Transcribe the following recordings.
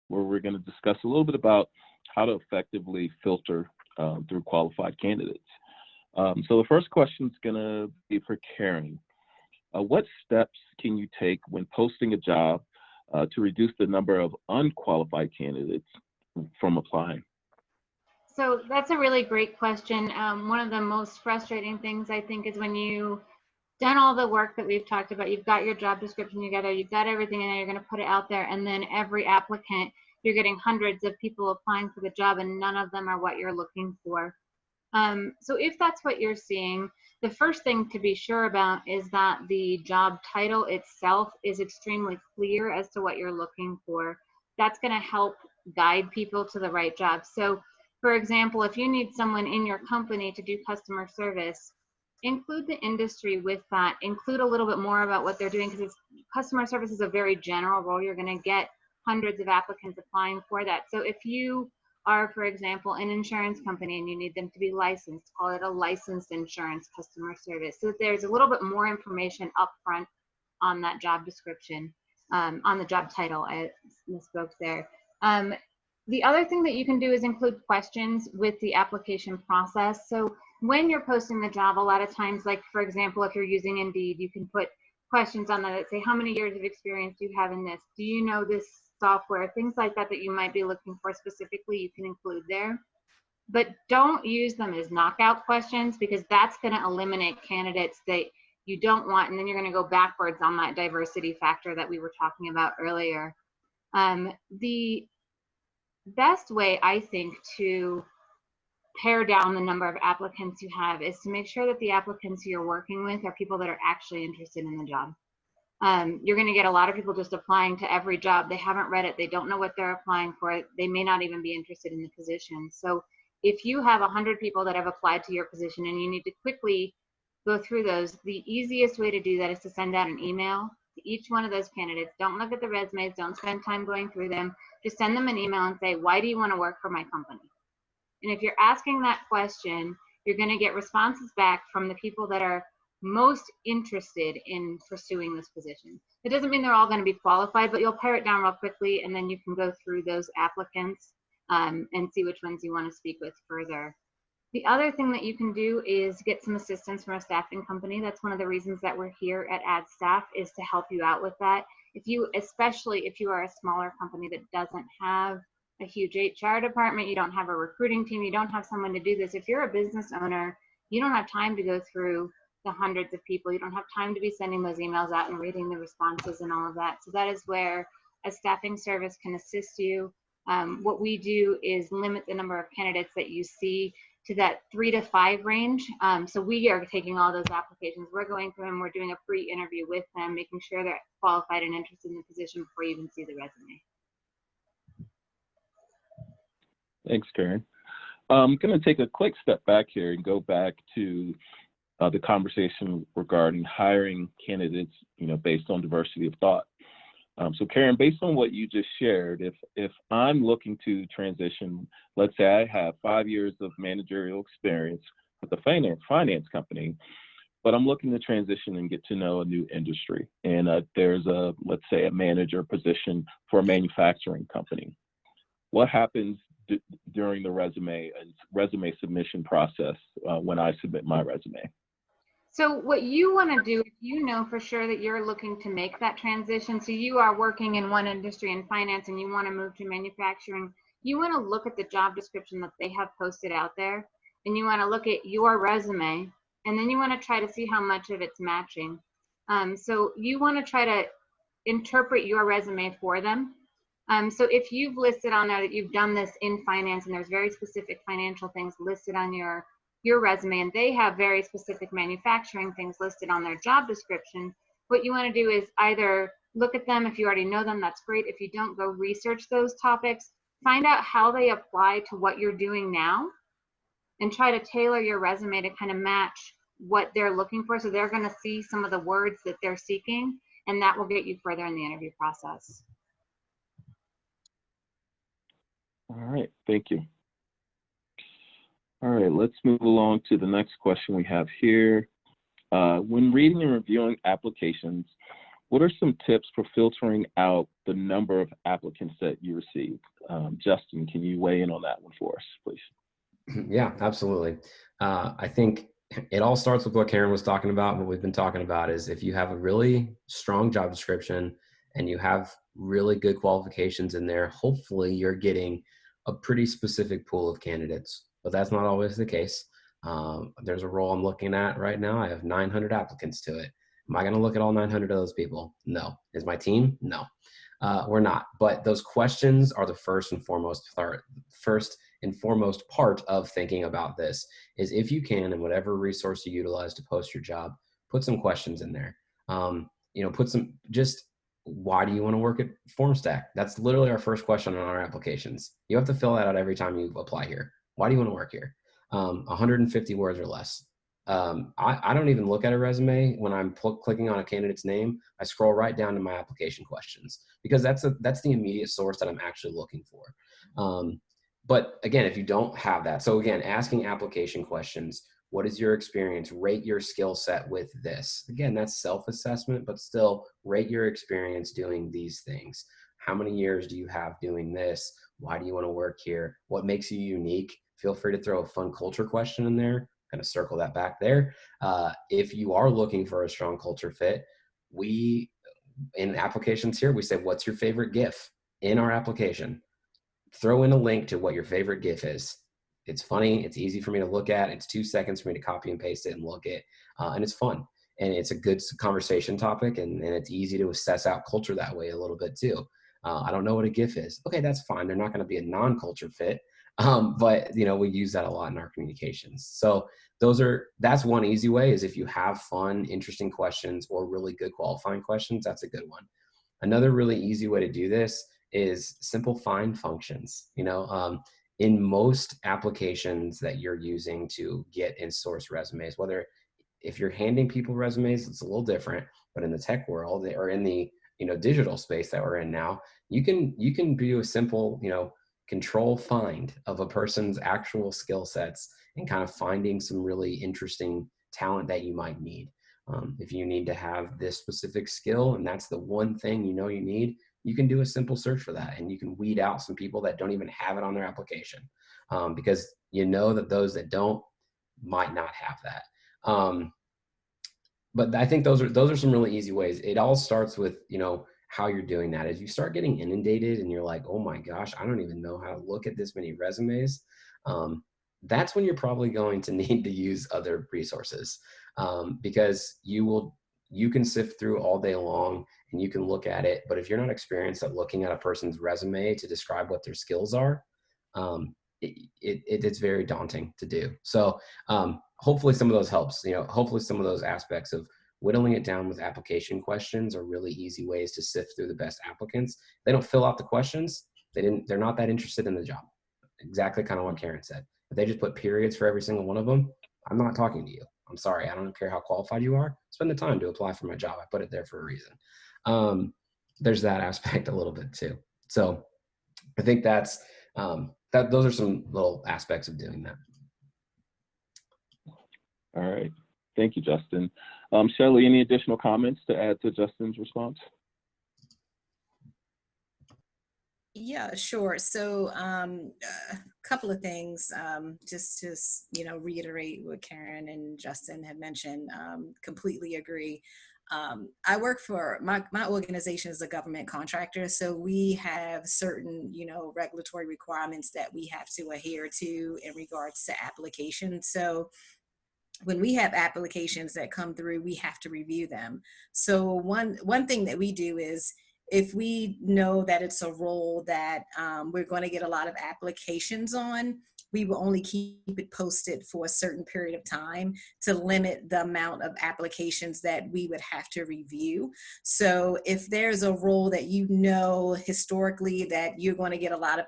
where we're going to discuss a little bit about how to effectively filter through qualified candidates. So the first question is going to be for Karen. What steps can you take when posting a job to reduce the number of unqualified candidates from applying? So that's a really great question. One of the most frustrating things, I think, is when you've done all the work that we've talked about, you've got your job description together, you've got everything in there, you're going to put it out there, and then every applicant, you're getting hundreds of people applying for the job, and none of them are what you're looking for. So if that's what you're seeing, the first thing to be sure about is that the job title itself is extremely clear as to what you're looking for. That's going to help guide people to the right job. So, for example, if you need someone in your company to do customer service, include the industry with that. Include a little bit more about what they're doing, because customer service is a very general role. You're going to get hundreds of applicants applying for that. So if you are, for example, an insurance company and you need them to be licensed, call it a licensed insurance customer service. So there's a little bit more information up front on that job description, on the job title. I misspoke there. The other thing that you can do is include questions with the application process. So when you're posting the job, a lot of times, like for example, if you're using Indeed, you can put questions on there that say, how many years of experience do you have in this? Do you know this software? Things like that that you might be looking for specifically, you can include there. But don't use them as knockout questions, because that's going to eliminate candidates that you don't want, and then you're going to go backwards on that diversity factor that we were talking about earlier. The best way, I think, to pare down the number of applicants you have is to make sure that the applicants you're working with are people that are actually interested in the job. You're going to get a lot of people just applying to every job. They haven't read it. They don't know what they're applying for. They may not even be interested in the position. So if you have 100 people that have applied to your position and you need to quickly go through those, the easiest way to do that is to send out an email to each one of those candidates. Don't look at the resumes. Don't spend time going through them. Just send them an email and say, why do you want to work for my company? And if you're asking that question, you're going to get responses back from the people that are most interested in pursuing this position. It doesn't mean they're all going to be qualified, but you'll pare it down real quickly, and then you can go through those applicants and see which ones you want to speak with further. The other thing that you can do is get some assistance from a staffing company. That's one of the reasons that we're here at AdStaff, is to help you out with that. Especially if you are a smaller company that doesn't have a huge HR department, you don't have a recruiting team, you don't have someone to do this. If you're a business owner, you don't have time to go through the hundreds of people. You don't have time to be sending those emails out and reading the responses and all of that. So that is where a staffing service can assist you. What we do is limit the number of candidates that you see to that 3 to 5 range. So we are taking all those applications, we're going through them, we're doing a pre-interview with them, making sure they're qualified and interested in the position before you even see the resume. Thanks, Karen. I'm going to take a quick step back here and go back to the conversation regarding hiring candidates, based on diversity of thought. So Karen, based on what you just shared, if I'm looking to transition, let's say I have 5 years of managerial experience with a finance company, but I'm looking to transition and get to know a new industry, and there's let's say a manager position for a manufacturing company. What happens during the resume submission process when I submit my resume? So what you want to do, if you know for sure that you're looking to make that transition, so you are working in one industry in finance and you want to move to manufacturing, you want to look at the job description that they have posted out there, and you want to look at your resume, and then you want to try to see how much of it's matching. So you want to try to interpret your resume for them. So if you've listed on there that you've done this in finance and there's very specific financial things listed on your resume, and they have very specific manufacturing things listed on their job description, what you want to do is either look at them. If you already know them, that's great. If you don't, go research those topics, find out how they apply to what you're doing now, and try to tailor your resume to kind of match what they're looking for. So they're going to see some of the words that they're seeking, and that will get you further in the interview process. All right, thank you. All right, let's move along to the next question we have here. When reading and reviewing applications, what are some tips for filtering out the number of applicants that you receive? Justin, can you weigh in on that one for us, please? Yeah, absolutely. I think it all starts with what Karen was talking about. What we've been talking about is if you have a really strong job description and you have really good qualifications in there, hopefully you're getting a pretty specific pool of candidates, but that's not always the case. There's a role I'm looking at right now. I have 900 applicants to it. Am I going to look at all 900 of those people? No. Is my team? No. We're not. But those questions are the first and foremost part of thinking about this. Is if you can, and whatever resource you utilize to post your job, put some questions in there. Put some, just why do you want to work at Formstack? That's literally our first question on our applications. You have to fill that out every time you apply here. Why do you want to work here? 150 words or less. I don't even look at a resume when I'm clicking on a candidate's name. I scroll right down to my application questions because that's the immediate source that I'm actually looking for. But again, if you don't have that, so again, asking application questions, what is your experience? Rate your skill set with this. Again, that's self-assessment, but still rate your experience doing these things. How many years do you have doing this? Why do you want to work here? What makes you unique? Feel free to throw a fun culture question in there. Kind of circle that back there. If you are looking for a strong culture fit, in applications here, we say, what's your favorite GIF in our application? Throw in a link to what your favorite GIF is. It's funny. It's easy for me to look at. It's 2 seconds for me to copy and paste it and look at, and it's fun. And it's a good conversation topic, and it's easy to assess out culture that way a little bit too. I don't know what a GIF is. Okay, that's fine. They're not going to be a non-culture fit. But we use that a lot in our communications. So that's one easy way, is if you have fun, interesting questions or really good qualifying questions, that's a good one. Another really easy way to do this is simple find functions. In most applications that you're using to get and source resumes, if you're handing people resumes, it's a little different, but in the tech world or in the digital space that we're in now, you can do a simple control find of a person's actual skill sets and kind of finding some really interesting talent that you might need. If you need to have this specific skill and that's the one thing you need, you can do a simple search for that, and you can weed out some people that don't even have it on their application, because that those that don't might not have that. But I think those are some really easy ways. It all starts with how you're doing that. As you start getting inundated and you're like, oh my gosh, I don't even know how to look at this many resumes. That's when you're probably going to need to use other resources, because you can sift through all day long and you can look at it. But if you're not experienced at looking at a person's resume to describe what their skills are, it's very daunting to do. So hopefully some of those helps. Hopefully some of those aspects of whittling it down with application questions are really easy ways to sift through the best applicants. They don't fill out the questions. They're not that interested in the job. Exactly kind of what Karen said. If they just put periods for every single one of them, I'm not talking to you. I'm sorry. I don't care how qualified you are. Spend the time to apply for my job. I put it there for a reason. There's that aspect a little bit too. So I think those are some little aspects of doing that. All right. Thank you, Justin. Shelley, any additional comments to add to Justin's response? Yeah, sure. So a couple of things, just to reiterate what Karen and Justin had mentioned. Completely agree. I work for my organization is a government contractor, so we have certain regulatory requirements that we have to adhere to in regards to applications. So when we have applications that come through, we have to review them. So one thing that we do is, if we know that it's a role that we're going to get a lot of applications on, we will only keep it posted for a certain period of time to limit the amount of applications that we would have to review. So if there's a role that historically that you're going to get a lot of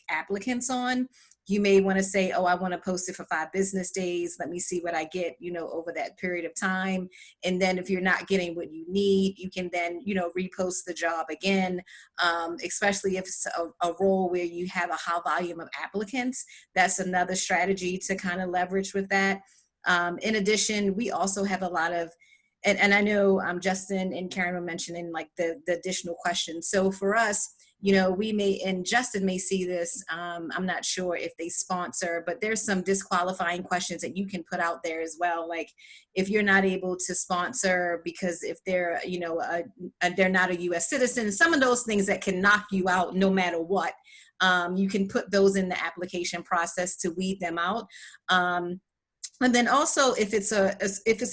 applicants on, you may want to say, oh, I want to post it for 5 business days. Let me see what I get, over that period of time. And then if you're not getting what you need, you can then, repost the job again, especially if it's a role where you have a high volume of applicants. That's another strategy to kind of leverage with that. In addition, we also have a lot of and I know Justin and Karen were mentioning like the additional questions. So for us, you know, we may, and Justin may see this, I'm not sure if they sponsor, but there's some disqualifying questions that you can put out there as well. Like if you're not able to sponsor because if they're, you know, they're not a US citizen, some of those things that can knock you out no matter what, you can put those in the application process to weed them out. And then also if it's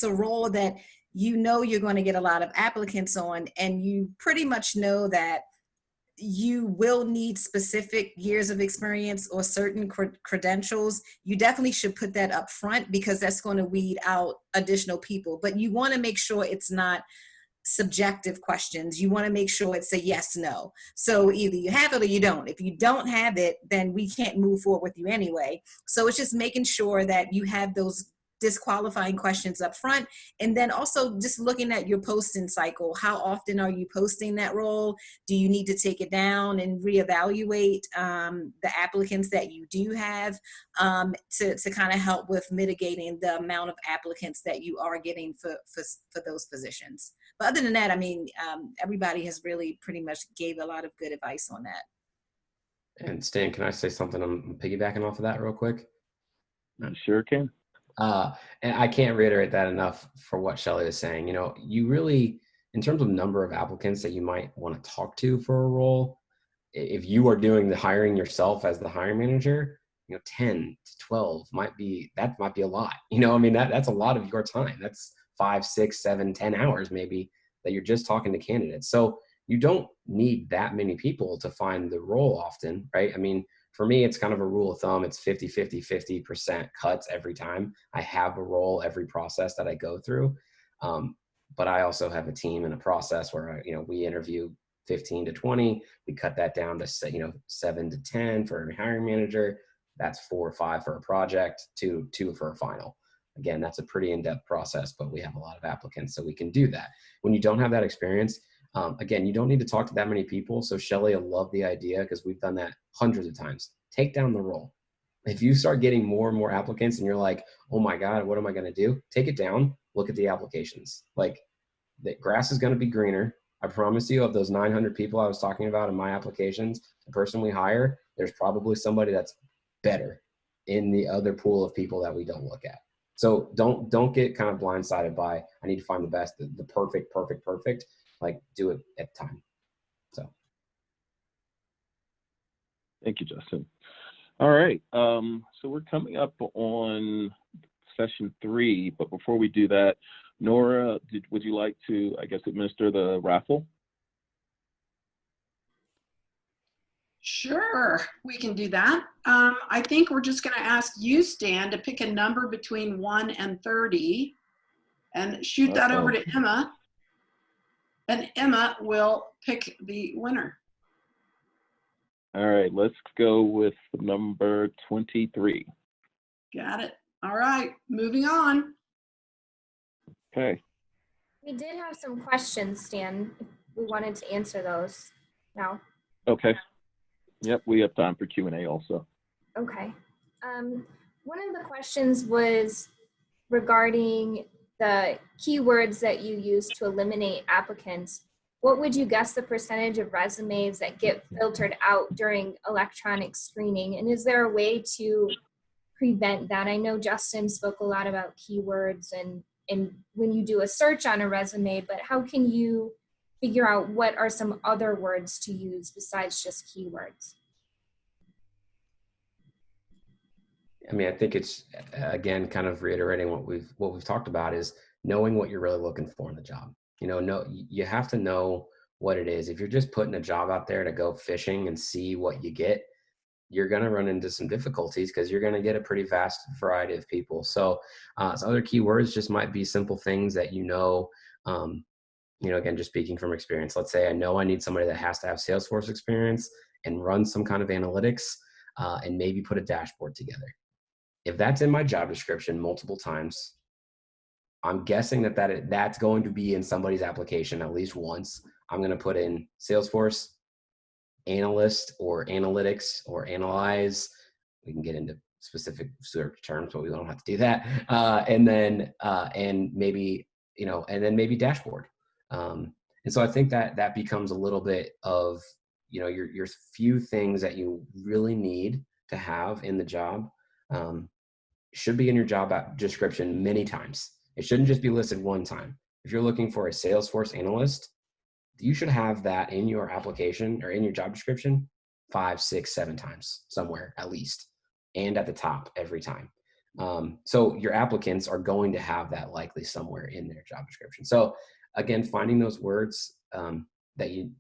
a role that you know you're going to get a lot of applicants on, and you pretty much know that you will need specific years of experience or certain credentials, you definitely should put that up front, because that's going to weed out additional people. But you want to make sure it's not subjective questions. You want to make sure it's a yes, no. So either you have it or you don't. If you don't have it, then we can't move forward with you anyway. So it's just making sure that you have those disqualifying questions up front. And then also just looking at your posting cycle. How often are you posting that role? Do you need to take it down and reevaluate the applicants that you do have to kind of help with mitigating the amount of applicants that you are getting for those positions? But other than that, I mean, everybody has really pretty much gave a lot of good advice on that. And Stan, can I say something? I'm piggybacking off of that real quick. You sure can. And I can't reiterate that enough for what Shelley is saying. You know, you really, in terms of number of applicants that you might want to talk to for a role, if you are doing the hiring yourself as the hiring manager, you know, 10 to 12 might be a lot. You know, I mean, that's a lot of your time. That's 5, 6, 7, 10 hours maybe that you're just talking to candidates. So you don't need that many people to find the role often, right? I mean, for me, it's kind of a rule of thumb. It's 50% cuts every time I have a role, every process that I go through. But I also have a team and a process where, you know, we interview 15 to 20. We cut that down to, you know, 7 to 10 for a hiring manager. That's 4 or 5 for a project, 2 for a final. Again, that's a pretty in-depth process, but we have a lot of applicants, so we can do that. When you don't have that experience, again, you don't need to talk to that many people. So Shelley will love the idea, because we've done that hundreds of times. Take down the role. If you start getting more and more applicants and you're like, oh my God, what am I going to do? Take it down. Look at the applications. Like, the grass is going to be greener. I promise you, of those 900 people I was talking about in my applications, the person we hire, there's probably somebody that's better in the other pool of people that we don't look at. So don't get kind of blindsided by, I need to find the best, the perfect. Like, do it at the time. So. Thank you, Justin. All right. So we're coming up on session 3, but before we do that, Nora, would you like to, I guess, administer the raffle? Sure, we can do that. I think we're just going to ask you, Stan, to pick a number between 1 and 30 and shoot that over to Emma. And Emma will pick the winner. All right, let's go with number 23. Got it. All right, moving on. Okay. We did have some questions, Stan. We wanted to answer those now. Okay. Yep, we have time for Q&A also. Okay. One of the questions was regarding the keywords that you use to eliminate applicants. What would you guess the percentage of resumes that get filtered out during electronic screening? And is there a way to prevent that? I know Justin spoke a lot about keywords and when you do a search on a resume, but how can you figure out what are some other words to use besides just keywords? I mean, I think it's, again, kind of reiterating what we've talked about, is knowing what you're really looking for in the job. You know, you have to know what it is. If you're just putting a job out there to go fishing and see what you get, you're going to run into some difficulties, because you're going to get a pretty vast variety of people. So some other keywords just might be simple things that, you know, again, just speaking from experience, let's say I know I need somebody that has to have Salesforce experience and run some kind of analytics and maybe put a dashboard together. If that's in my job description multiple times, I'm guessing that's going to be in somebody's application at least once. I'm going to put in Salesforce, analyst, or analytics, or analyze. We can get into specific search terms, but we don't have to do that. And maybe, you know, and then maybe dashboard. And so I think that that becomes a little bit of, you know, your few things that you really need to have in the job should be in your job description many times. It shouldn't just be listed one time. If you're looking for a Salesforce analyst, you should have that in your application or in your job description 5, 6, 7 times somewhere at least, and at the top every time. So your applicants are going to have that likely somewhere in their job description. So again, finding those words that you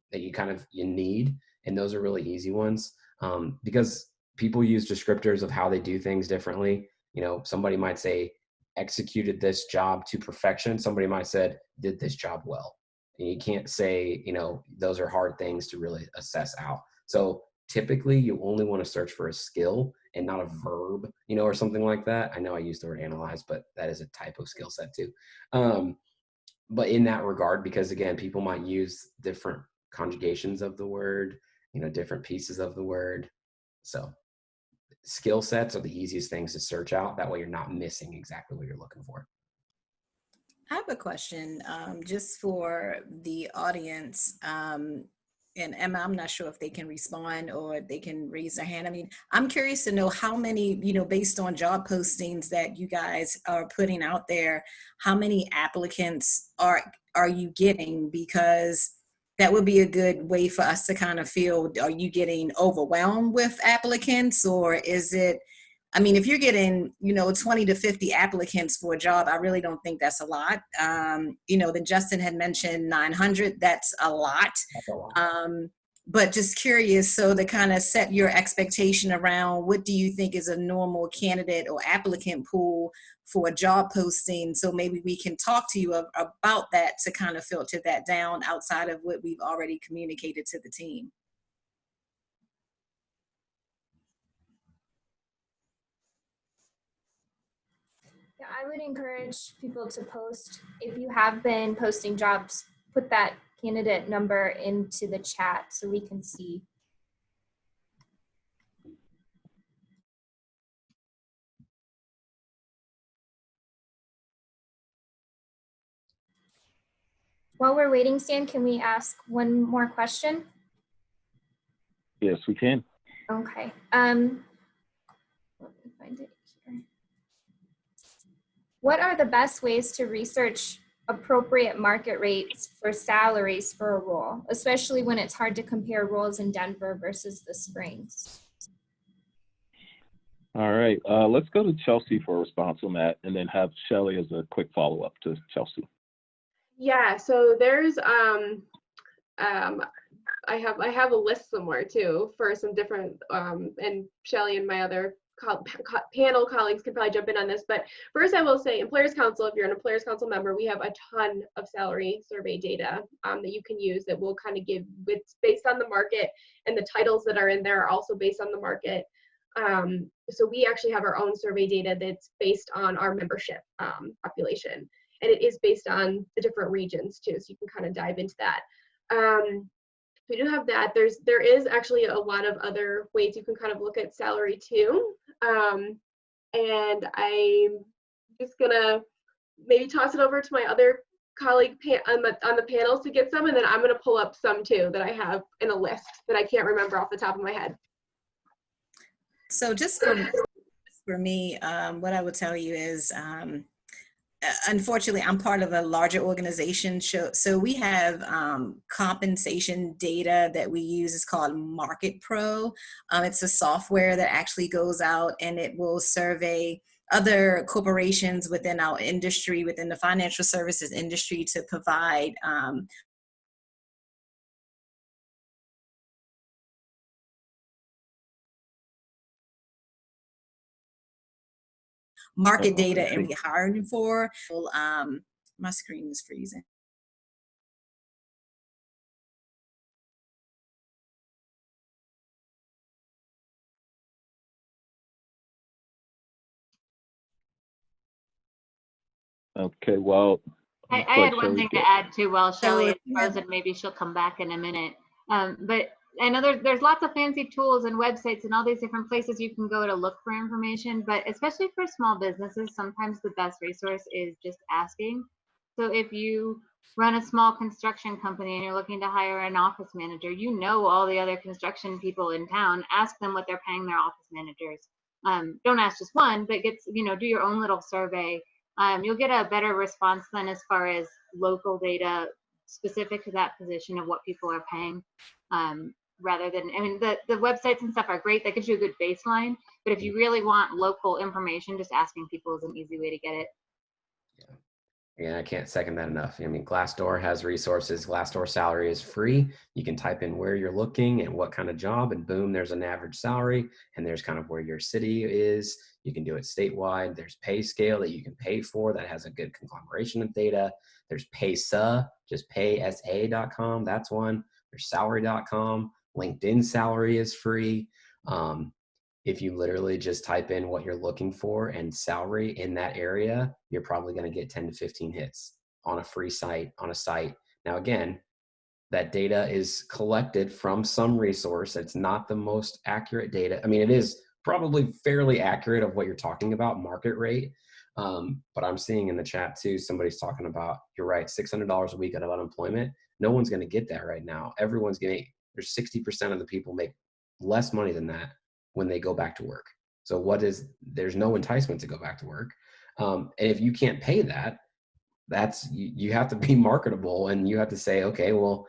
need, and those are really easy ones because people use descriptors of how they do things differently. You know, somebody might say executed this job to perfection. Somebody might said did this job well. And you can't say, you know, those are hard things to really assess out. So typically you only want to search for a skill and not a verb, you know, or something like that. I know I used the word analyze, but that is a type of skill set too. But in that regard, because again, people might use different conjugations of the word, you know, different pieces of the word. So skill sets are the easiest things to search out. That way you're not missing exactly what you're looking for. I have a question just for the audience. And Emma, I'm not sure if they can respond or they can raise their hand. I mean, I'm curious to know how many, you know, based on job postings that you guys are putting out there, how many applicants are you getting? Because that would be a good way for us to kind of feel, are you getting overwhelmed with applicants, or is it, I mean, if you're getting, you know, 20 to 50 applicants for a job, I really don't think that's a lot. You know, then Justin had mentioned 900, that's a lot. That's a lot. But just curious, so to kind of set your expectation around what do you think is a normal candidate or applicant pool for a job posting, so maybe we can talk to you about that to kind of filter that down outside of what we've already communicated to the team. Yeah, I would encourage people to post, if you have been posting jobs, put that candidate number into the chat so we can see. While we're waiting, Stan, can we ask one more question? Yes, we can. Okay. Let me find it here. What are the best ways to research appropriate market rates for salaries for a role, especially when it's hard to compare roles in Denver versus the Springs? All right, let's go to Chelsea for a response on that, and then have Shelley as a quick follow-up to Chelsea. Yeah, so there's I have a list somewhere too for some different and Shelley and my other panel colleagues could probably jump in on this, but first I will say Employers Council, if you're an Employers Council member, we have a ton of salary survey data that you can use that will kind of give, it's based on the market, and the titles that are in there are also based on the market. So we actually have our own survey data that's based on our membership population, and it is based on the different regions too, so you can kind of dive into that. We do have that. There is actually a lot of other ways you can kind of look at salary too. And I'm just gonna maybe toss it over to my other colleague on the panels to get some, and then I'm gonna pull up some too that I have in a list that I can't remember off the top of my head. So just for me, what I would tell you is, unfortunately, I'm part of a larger organization. So we have compensation data that we use. It's called Market Pro. It's a software that actually goes out and it will survey other corporations within our industry, within the financial services industry, to provide market data and we're hiring for. My screen is freezing. Okay, well, I had one thing to add too. While Shelley is frozen, maybe she'll come back in a minute. But I know there's lots of fancy tools and websites and all these different places you can go to look for information, but especially for small businesses, sometimes the best resource is just asking. So if you run a small construction company and you're looking to hire an office manager, you know all the other construction people in town, ask them what they're paying their office managers. Don't ask just one, but do your own little survey. You'll get a better response then as far as local data specific to that position of what people are paying. Rather than, the websites and stuff are great. That gives you a good baseline. But if you really want local information, just asking people is an easy way to get it. Yeah, I can't second that enough. I mean, Glassdoor has resources. Glassdoor salary is free. You can type in where you're looking and what kind of job, and boom, there's an average salary, and there's kind of where your city is. You can do it statewide. There's PayScale that you can pay for that has a good conglomeration of data. There's Paysa, just paysa.com. That's one. There's salary.com. LinkedIn salary is free. If you literally just type in what you're looking for and salary in that area, you're probably going to get 10 to 15 hits on a free site, on a site. Now, again, that data is collected from some resource. It's not the most accurate data. I mean, it is probably fairly accurate of what you're talking about, market rate. But I'm seeing in the chat too, somebody's talking about, you're right, $600 a week out of unemployment. No one's going to get that right now. Everyone's getting, there's 60% of the people make less money than that when they go back to work. So there's no enticement to go back to work. And if you can't pay that, you have to be marketable, and you have to say, okay, well,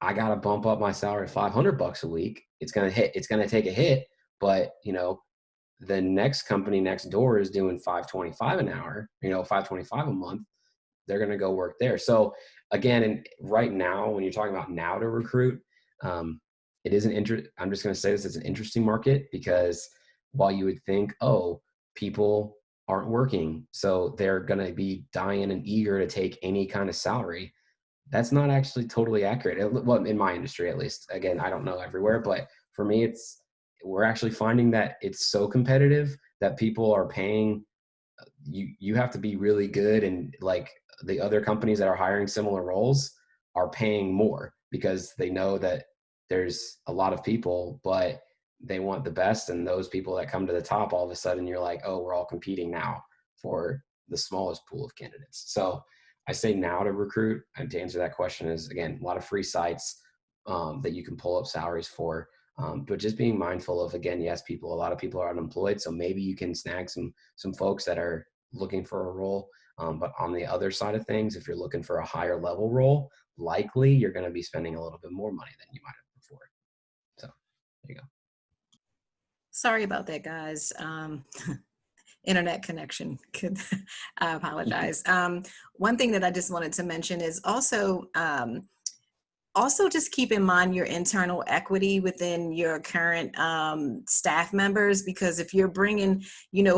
I got to bump up my salary $500 a week. It's going to take a hit, but the next company next door is doing $525 an hour, $525 a month. They're going to go work there. So again, and right now, when you're talking about now to recruit, it is I'm just going to say this, it's an interesting market, because while you would think, oh, people aren't working, so they're going to be dying and eager to take any kind of salary, that's not actually totally accurate. Well, in my industry, at least. Again, I don't know everywhere, but for me, we're actually finding that it's so competitive that people are paying, you have to be really good, and like the other companies that are hiring similar roles are paying more because they know that there's a lot of people, but they want the best. And those people that come to the top, all of a sudden you're like, oh, we're all competing now for the smallest pool of candidates. So I say now to recruit, and to answer that question is, again, a lot of free sites that you can pull up salaries for. But just being mindful of, again, yes, a lot of people are unemployed. So maybe you can snag some folks that are looking for a role. But on the other side of things, if you're looking for a higher level role, likely you're going to be spending a little bit more money than you might have before. So there you go. Sorry about that, guys. Internet connection. I apologize. One thing that I just wanted to mention is also just keep in mind your internal equity within your current staff members, because if you're bringing,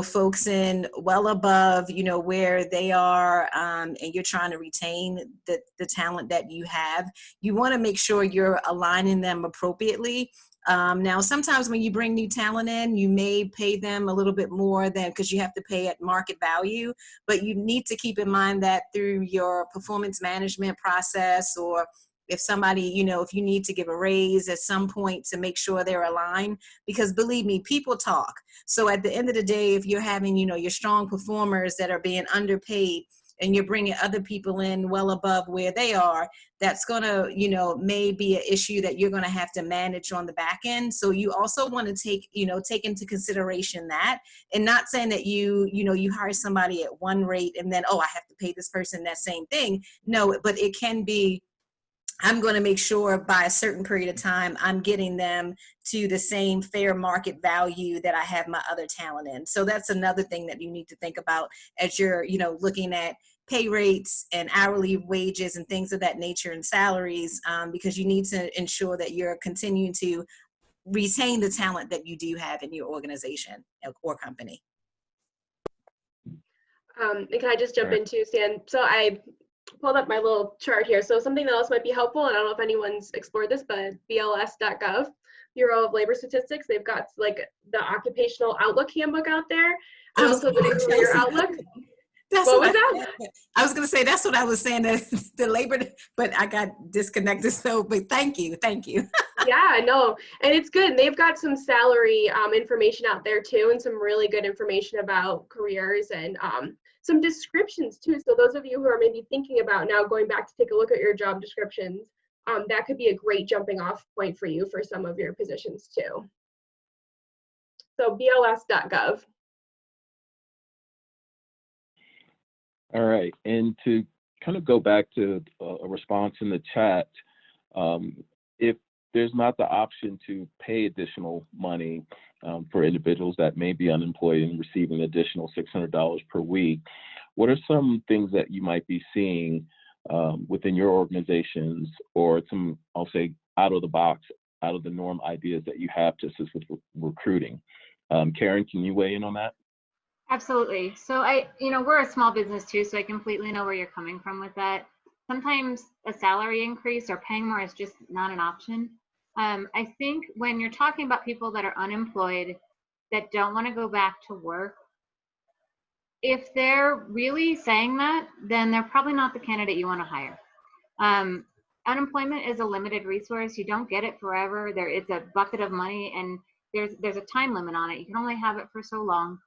folks in well above, where they are, and you're trying to retain the talent that you have, you want to make sure you're aligning them appropriately. Now, sometimes when you bring new talent in, you may pay them a little bit more because you have to pay at market value, but you need to keep in mind that through your performance management process, or if somebody, if you need to give a raise at some point, to make sure they're aligned, because believe me, people talk. So at the end of the day, if you're having, your strong performers that are being underpaid, and you're bringing other people in well above where they are, that's going to, may be an issue that you're going to have to manage on the back end. So you also want to take into consideration that, and not saying that you hire somebody at one rate and then, oh, I have to pay this person that same thing. No, but it can be, I'm going to make sure by a certain period of time, I'm getting them to the same fair market value that I have my other talent in. So that's another thing that you need to think about as you're, looking at pay rates and hourly wages and things of that nature, and salaries, because you need to ensure that you're continuing to retain the talent that you do have in your organization or company. And can I just jump in too, Stan? So I pulled up my little chart here. So something else might be helpful, and I don't know if anyone's explored this, but BLSgov, Bureau of Labor Statistics, they've got like the occupational outlook handbook out there, and also the career outlook. What was that? I was going to say, that's what I was saying, the labor, but I got disconnected. So, but thank you. Yeah, no, and it's good. They've got some salary information out there too, and some really good information about careers and some descriptions too. So those of you who are maybe thinking about now going back to take a look at your job descriptions, that could be a great jumping off point for you for some of your positions too. So BLS.gov. All right, and to kind of go back to a response in the chat, if there's not the option to pay additional money for individuals that may be unemployed and receiving additional $600 per week, what are some things that you might be seeing within your organizations, or some, I'll say, out of the box, out of the norm ideas that you have to assist with recruiting? Karen, can you weigh in on that? Absolutely. So we're a small business too, so I completely know where you're coming from with that. Sometimes a salary increase or paying more is just not an option. I think when you're talking about people that are unemployed, that don't want to go back to work, if they're really saying that, then they're probably not the candidate you want to hire. Unemployment is a limited resource. You don't get it forever. It's a bucket of money, and there's a time limit on it. You can only have it for so long.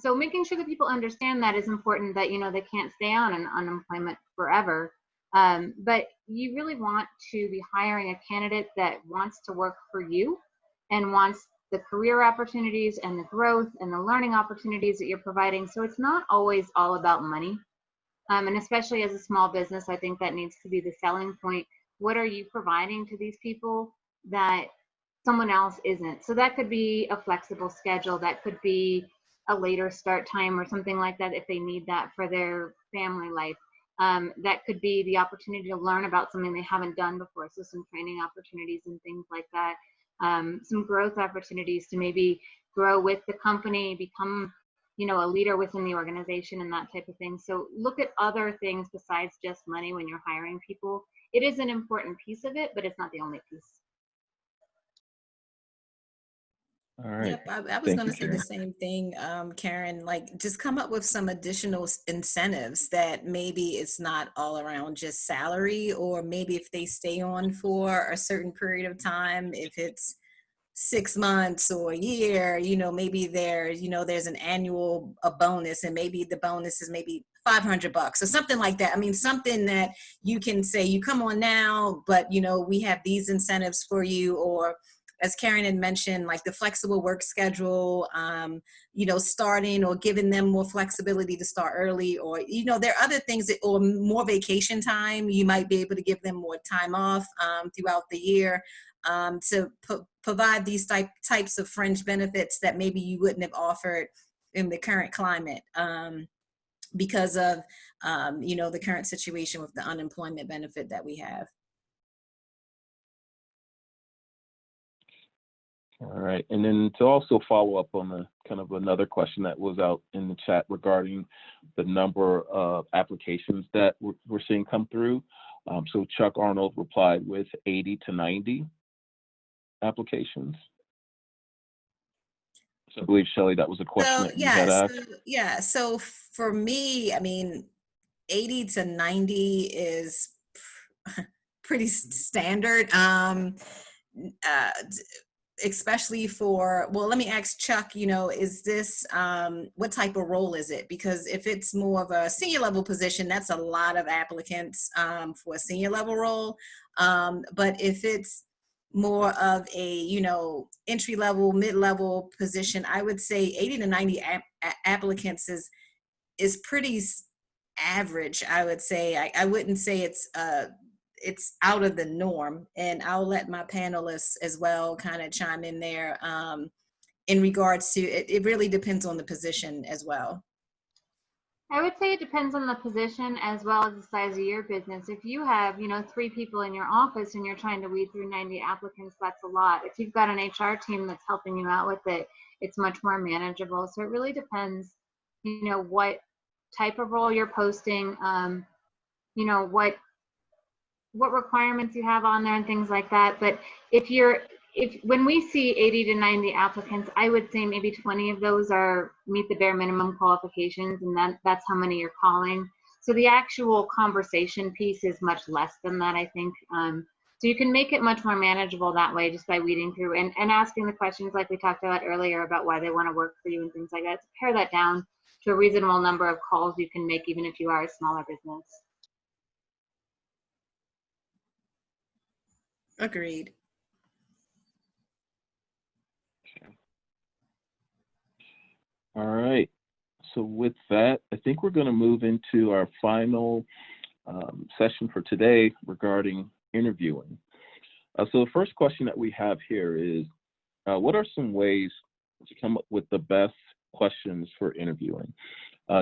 So making sure that people understand that is important, that, they can't stay on an unemployment forever. But you really want to be hiring a candidate that wants to work for you and wants the career opportunities and the growth and the learning opportunities that you're providing. So it's not always all about money. And especially as a small business, I think that needs to be the selling point. What are you providing to these people that someone else isn't? So that could be a flexible schedule. That could be a later start time or something like that if they need that for their family life. That could be the opportunity to learn about something they haven't done before. So some training opportunities and things like that. Some growth opportunities to maybe grow with the company, become, a leader within the organization and that type of thing. So look at other things besides just money when you're hiring people. It is an important piece of it, but it's not the only piece. All right. Yep, I was going to say the same thing, Karen, like just come up with some additional incentives that maybe it's not all around just salary, or maybe if they stay on for a certain period of time, if it's 6 months or a year, maybe there's an annual bonus, and maybe the bonus is maybe $500 or something like that. I mean, something that you can say, you come on now, but we have these incentives for you, or as Karen had mentioned, like the flexible work schedule, starting or giving them more flexibility to start early, or, there are other things or more vacation time. You might be able to give them more time off throughout the year to provide these types of fringe benefits that maybe you wouldn't have offered in the current climate because of, the current situation with the unemployment benefit that we have. All right, and then to also follow up on the kind of another question that was out in the chat regarding the number of applications that we're seeing come through. So Chuck Arnold replied with 80 to 90 applications. So I believe, Shelley, that was a question that you had asked. So for me, I mean, 80 to 90 is pretty standard. Especially for, well, let me ask Chuck, is this, what type of role is it? Because if it's more of a senior level position, that's a lot of applicants for a senior level role. But if it's more of a, entry level, mid-level position, I would say 80 to 90 applicants is pretty average, I would say. I wouldn't say it's out of the norm, and I'll let my panelists as well kind of chime in there in regards to it. It really depends on the position as well. I would say it depends on the position as well as the size of your business. If you have, 3 people in your office and you're trying to weed through 90 applicants, that's a lot. If you've got an HR team that's helping you out with it, it's much more manageable. So it really depends, what type of role you're posting, what requirements you have on there and things like that. But when we see 80 to 90 applicants, I would say maybe 20 of those meet the bare minimum qualifications, and that's how many you're calling. So the actual conversation piece is much less than that, I think. So you can make it much more manageable that way, just by weeding through and asking the questions like we talked about earlier about why they want to work for you and things like that, to pare that down to a reasonable number of calls you can make, even if you are a smaller business. Agreed. All right. So with that, I think we're going to move into our final session for today regarding interviewing. So the first question that we have here is, what are some ways to come up with the best questions for interviewing?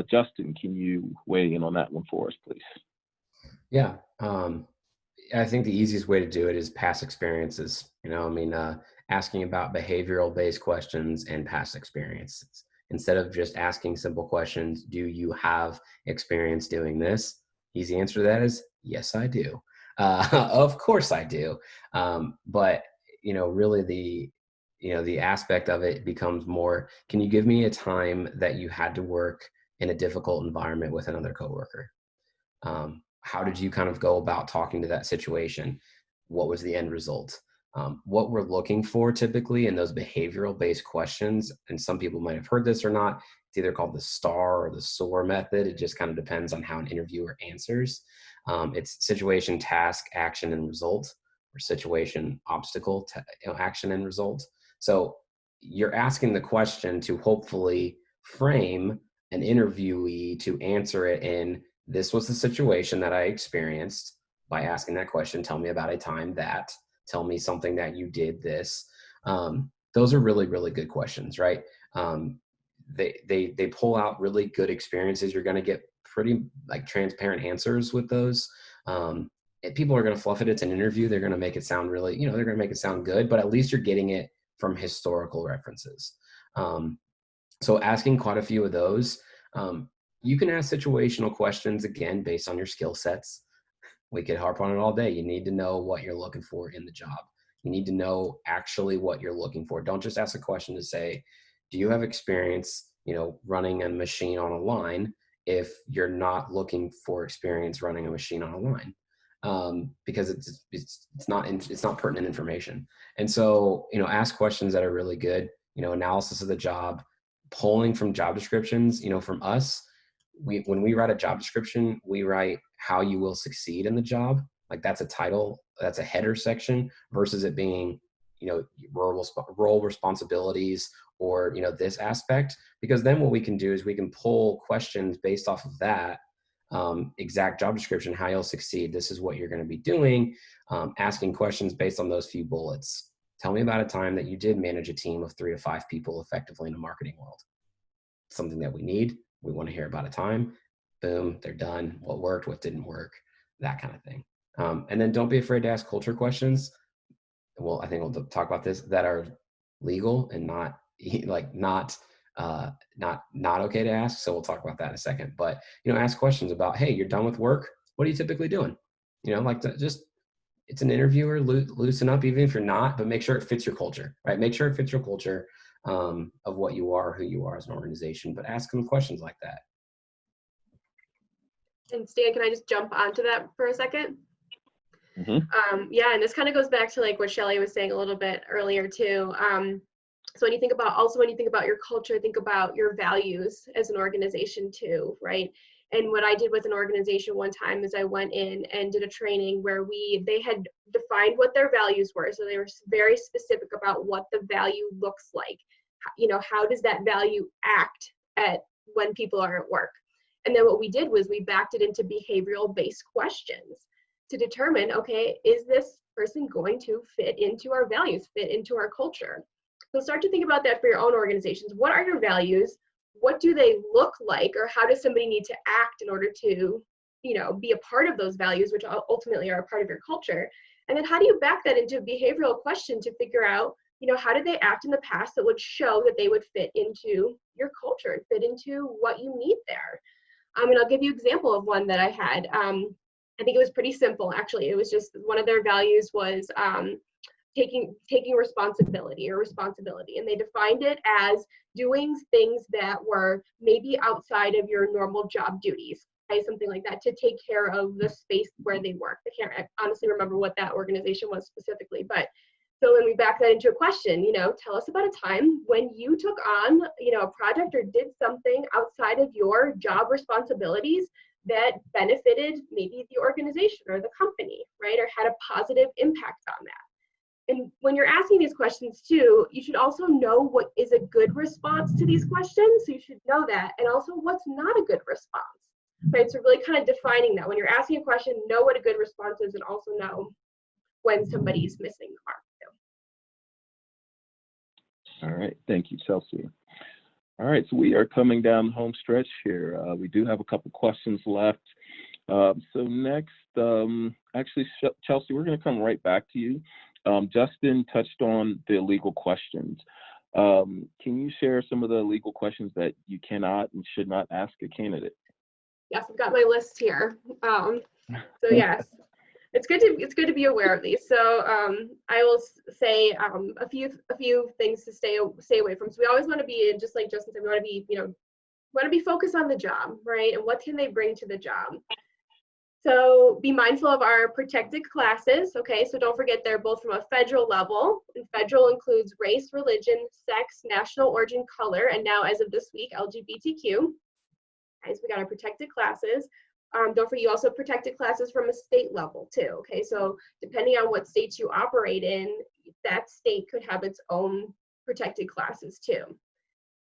Justin, can you weigh in on that one for us, please? Yeah, I think the easiest way to do it is past experiences. Asking about behavioral-based questions and past experiences. Instead of just asking simple questions, do you have experience doing this? Easy answer to that is, yes, I do. Of course I do. But, really the aspect of it becomes more, can you give me a time that you had to work in a difficult environment with another coworker? How did you kind of go about talking to that situation? What was the end result? What we're looking for typically in those behavioral-based questions, and some people might have heard this or not, it's either called the STAR or the SOAR method. It just kind of depends on how an interviewer answers. It's situation, task, action, and result, or situation, obstacle, action, and result. So you're asking the question to hopefully frame an interviewee to answer it in, this was the situation that I experienced. By asking that question, tell me about a time that, tell me something that you did this. Those are really, really good questions, right? They pull out really good experiences. You're going to get pretty transparent answers with those. People are going to fluff it. It's an interview. They're going to make it sound really, they're going to make it sound good, but at least you're getting it from historical references. So asking quite a few of those. You can ask situational questions, again, based on your skill sets. We could harp on it all day. You need to know what you're looking for in the job. You need to know actually what you're looking for. Don't just ask a question to say, do you have experience, running a machine on a line, if you're not looking for experience running a machine on a line, because it's not pertinent information. And so, ask questions that are really good, analysis of the job, pulling from job descriptions, from us. When we write a job description, we write how you will succeed in the job. Like that's a title, that's a header section, versus it being, role responsibilities or, this aspect. Because then what we can do is we can pull questions based off of that exact job description, how you'll succeed. This is what you're going to be doing. Asking questions based on those few bullets. Tell me about a time that you did manage a team of 3 to 5 people effectively in the marketing world. Something that we need. We want to hear about a time. Boom, they're done. What worked, what didn't work, that kind of thing. And then don't be afraid to ask culture questions. Well, I think we'll talk about this, that are legal and not okay to ask. So we'll talk about that in a second. But ask questions about, hey, you're done with work. What are you typically doing? It's an interviewer. Loosen up, even if you're not, but make sure it fits your culture, right? Make sure it fits your culture. Of what you are, who you are as an organization, but ask them questions like that. And Stan, can I just jump onto that for a second? Mm-hmm. Yeah, and this kind of goes back to what Shelly was saying a little bit earlier too. So when you think about your culture, think about your values as an organization too, right? And what I did with an organization one time is I went in and did a training where they had defined what their values were. So they were very specific about what the value looks like. How does that value act when people are at work? And then what we did was we backed it into behavioral-based questions to determine, okay, is this person going to fit into our values, fit into our culture? So start to think about that for your own organizations. What are your values? What do they look like, or how does somebody need to act in order to, be a part of those values, which ultimately are a part of your culture? And then how do you back that into a behavioral question to figure out, how did they act in the past that would show that they would fit into your culture, fit into what you need there? And I'll give you an example of one that I had. I think it was pretty simple, actually. It was just one of their values was taking responsibility. And they defined it as doing things that were maybe outside of your normal job duties, right? Something like that, to take care of the space where they work. I can't honestly remember what that organization was specifically, but So then we back that into a question, tell us about a time when you took on, a project or did something outside of your job responsibilities that benefited maybe the organization or the company, right? Or had a positive impact on that. And when you're asking these questions too, you should also know what is a good response to these questions. So you should know that, and also what's not a good response, right? So really kind of defining that. When you're asking a question, know what a good response is, and also know when somebody's missing the mark. All right, thank you, Chelsea. All right, so we are coming down the home stretch here. We do have a couple questions left. So next, actually, Chelsea, we're going to come right back to you. Justin touched on the legal questions. Can you share some of the legal questions that you cannot and should not ask a candidate? Yes, I've got my list here. So yes. It's good to be aware of these. So I will say a few things to stay away from. So we always want to be, just like Justin said, we want to be focused on the job, right? And what can they bring to the job? So be mindful of our protected classes. Okay, so don't forget they're both from a federal level. And federal includes race, religion, sex, national origin, color, and now as of this week, LGBTQ. Guys, we got our protected classes. Don't forget, you also have protected classes from a state level too, okay? So depending on what states you operate in, that state could have its own protected classes too.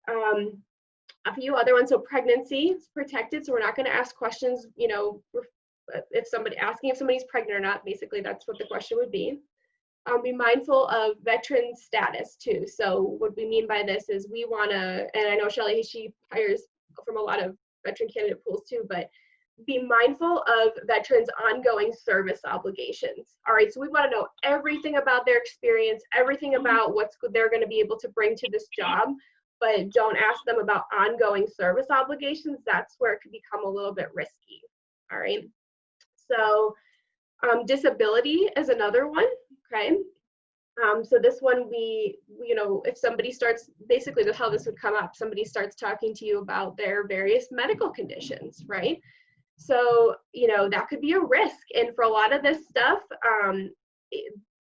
A few other ones, so pregnancy is protected, so we're not gonna ask questions, if somebody's pregnant or not, basically that's what the question would be. Be mindful of veteran status too. So what we mean by this is we wanna, and I know Shelly, she hires from a lot of veteran candidate pools too, but be mindful of veterans' ongoing service obligations. All right, so we want to know everything about their experience, everything about what they're going to be able to bring to this job, but don't ask them about ongoing service obligations. That's where it could become a little bit risky. All right, so disability is another one, okay? So this one, if somebody starts, basically how this would come up, somebody starts talking to you about their various medical conditions, right? So, that could be a risk. And for a lot of this stuff,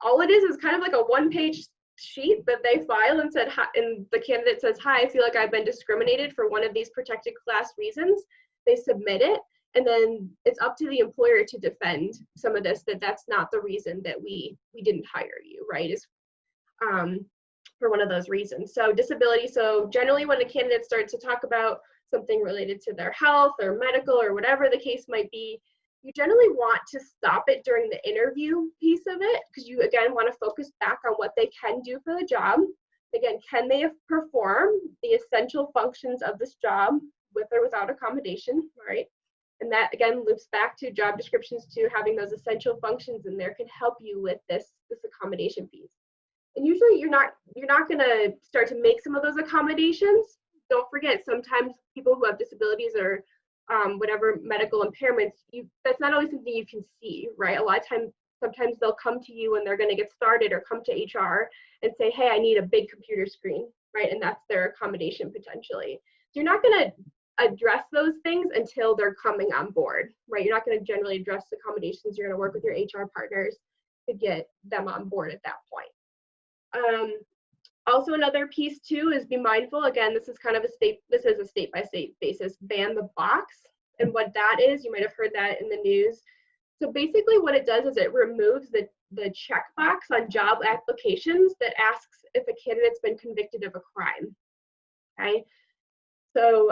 all it is kind of like a one-page sheet that they file and said, and the candidate says, hi, I feel like I've been discriminated for one of these protected class reasons. They submit it, and then it's up to the employer to defend some of this, that's not the reason that we didn't hire you, right? Is for one of those reasons. So disability, so generally when a candidate starts to talk about something related to their health or medical or whatever the case might be, you generally want to stop it during the interview piece of it, because you, again, want to focus back on what they can do for the job. Again, can they perform the essential functions of this job with or without accommodation, right? And that, again, loops back to job descriptions to having those essential functions in there can help you with this accommodation piece. And usually you're not going to start to make some of those accommodations. Don't forget, sometimes people who have disabilities or whatever medical impairments, that's not always something you can see, right? A lot of times, sometimes they'll come to you when they're going to get started or come to HR and say, hey, I need a big computer screen, right? And that's their accommodation potentially. So you're not going to address those things until they're coming on board, right? You're not going to generally address accommodations. You're going to work with your HR partners to get them on board at that point. Also, another piece too is be mindful. Again, this is a state-by-state basis. Ban the box, and what that is, you might have heard that in the news. So basically, what it does is it removes the checkbox on job applications that asks if a candidate's been convicted of a crime. Okay, so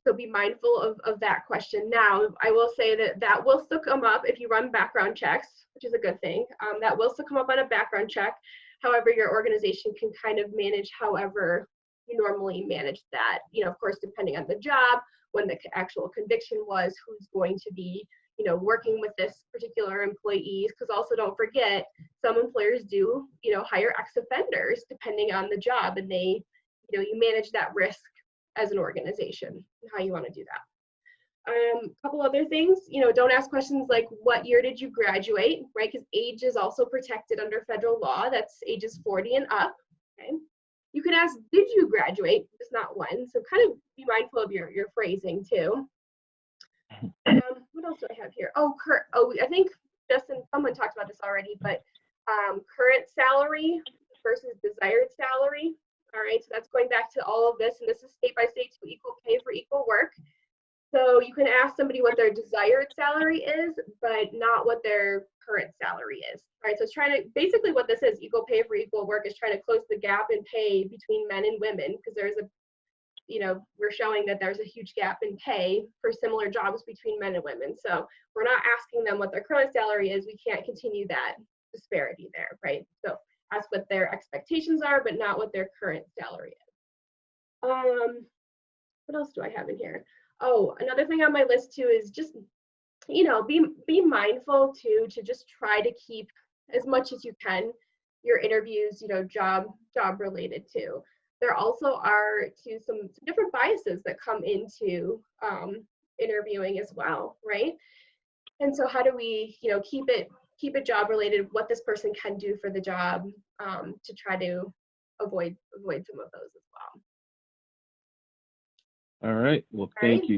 so be mindful of that question. Now, I will say that will still come up if you run background checks, which is a good thing. That will still come up on a background check. However, your organization can kind of manage however you normally manage that. Of course, depending on the job, when the actual conviction was, who's going to be, working with this particular employee. Because also don't forget, some employers do, hire ex-offenders depending on the job, and they, you manage that risk as an organization and how you want to do that. A couple other things, don't ask questions like, what year did you graduate, right? Because age is also protected under federal law. That's ages 40 and up, okay? You can ask, did you graduate, just not when. So kind of be mindful of your phrasing too. What else do I have here? I think Justin, someone talked about this already, but current salary versus desired salary. All right, so that's going back to all of this, and this is state by state to equal pay for equal work. So you can ask somebody what their desired salary is, but not what their current salary is. All right, so it's trying to, basically what this is, equal pay for equal work, is trying to close the gap in pay between men and women, because there's a, you know, we're showing that there's a huge gap in pay for similar jobs between men and women. So we're not asking them what their current salary is. We can't continue that disparity there, right? So ask what their expectations are, but not what their current salary is. What else do I have in here? Oh, another thing on my list too is just, you know, be mindful too, to just try to keep as much as you can your interviews, you know, job related too. There also are too some different biases that come into interviewing as well, right? And so how do we, you know, keep it job related, what this person can do for the job, to try to avoid some of those as well. All right. Well, thank you.